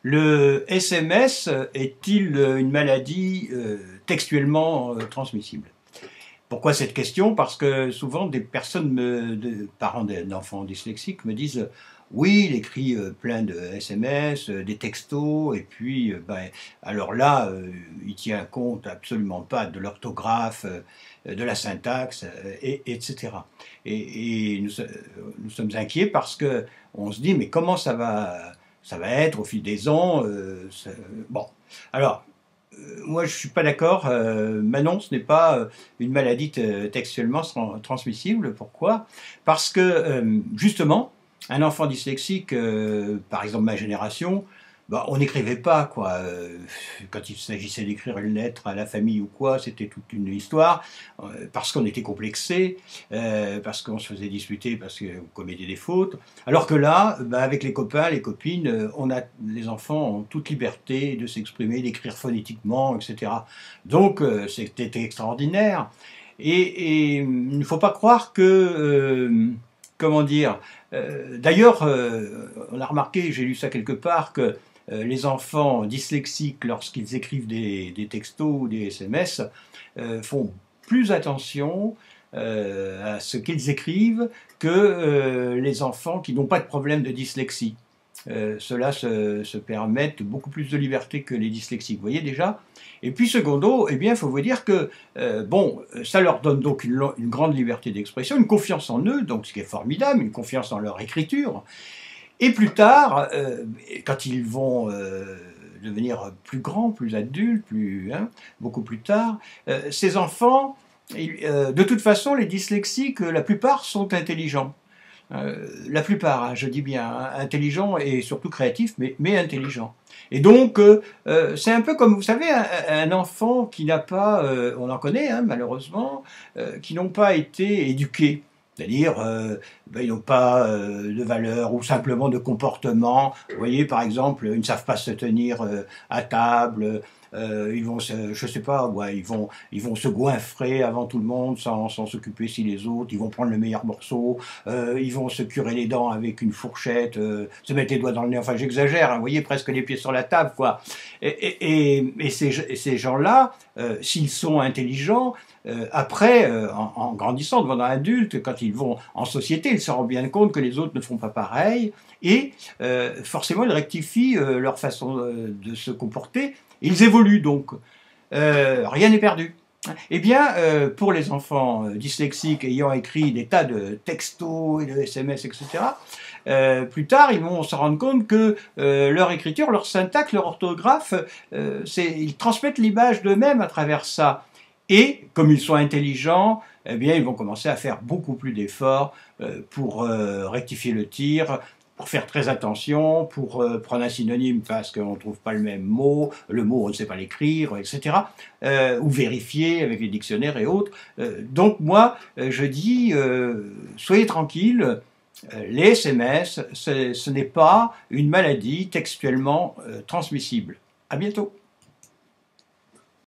Le SMS est-il une maladie textuellement transmissible? Pourquoi cette question? Parce que souvent des personnes, parents d'enfants dyslexiques me disent oui, il écrit plein de SMS, des textos, et puis alors là, il tient compte absolument pas de l'orthographe, de la syntaxe, etc. Et nous sommes inquiets parce que on se dit mais comment ça va être au fil des ans bon, alors moi, je ne suis pas d'accord. Manon, ce n'est pas une maladie textuellement transmissible. Pourquoi? Parce que, justement, un enfant dyslexique, par exemple ma génération, bah, on n'écrivait pas, quoi. Quand il s'agissait d'écrire une lettre à la famille ou quoi, c'était toute une histoire, parce qu'on était complexé, parce qu'on se faisait disputer, parce qu'on commettait des fautes. Alors que là, bah, avec les copains, les copines, les enfants ont toute liberté de s'exprimer, d'écrire phonétiquement, etc. Donc, c'était extraordinaire. Et il ne faut pas croire que, comment dire, d'ailleurs, on a remarqué, j'ai lu ça quelque part, que les enfants dyslexiques, lorsqu'ils écrivent des textos ou des SMS, font plus attention à ce qu'ils écrivent que les enfants qui n'ont pas de problème de dyslexie. Ceux-là se permettent beaucoup plus de liberté que les dyslexiques, vous voyez déjà. Et puis secondo, eh bien, il faut vous dire que bon, ça leur donne donc une grande liberté d'expression, une confiance en eux, donc ce qui est formidable, une confiance en leur écriture. Et plus tard, quand ils vont devenir plus grands, plus adultes, beaucoup plus tard, ces enfants, de toute façon, les dyslexiques, la plupart sont intelligents. La plupart, hein, je dis bien, hein, intelligents et surtout créatifs, mais intelligents. Et donc, c'est un peu comme, vous savez, un enfant qui n'a pas, on en connaît hein, malheureusement, qui n'ont pas été éduqués. C'est-à-dire, ils n'ont pas de valeur ou simplement de comportement. Vous voyez, par exemple, ils ne savent pas se tenir à table. Ils vont, je sais pas, ouais, ils vont se goinfrer avant tout le monde sans s'occuper si les autres. Ils vont prendre le meilleur morceau. Ils vont se curer les dents avec une fourchette, se mettre les doigts dans le nez. Enfin, j'exagère. Hein, vous voyez, presque les pieds sur la table, quoi. Et ces gens-là, s'ils sont intelligents, après, en grandissant, devenant adultes, quand ils vont en société, ils se rendent bien compte que les autres ne font pas pareil, et forcément, ils rectifient leur façon de se comporter. Ils évoluent donc. Rien n'est perdu. Eh bien, pour les enfants dyslexiques ayant écrit des tas de textos et de SMS, etc., plus tard, ils vont se rendre compte que leur écriture, leur syntaxe, leur orthographe, ils transmettent l'image d'eux-mêmes à travers ça. Et comme ils sont intelligents, eh bien, ils vont commencer à faire beaucoup plus d'efforts pour rectifier le tir, pour faire très attention, pour prendre un synonyme parce qu'on ne trouve pas le même mot, le mot on ne sait pas l'écrire, etc. Ou vérifier avec les dictionnaires et autres. Donc moi, je dis, soyez tranquilles, les SMS, ce n'est pas une maladie textuellement transmissible. À bientôt.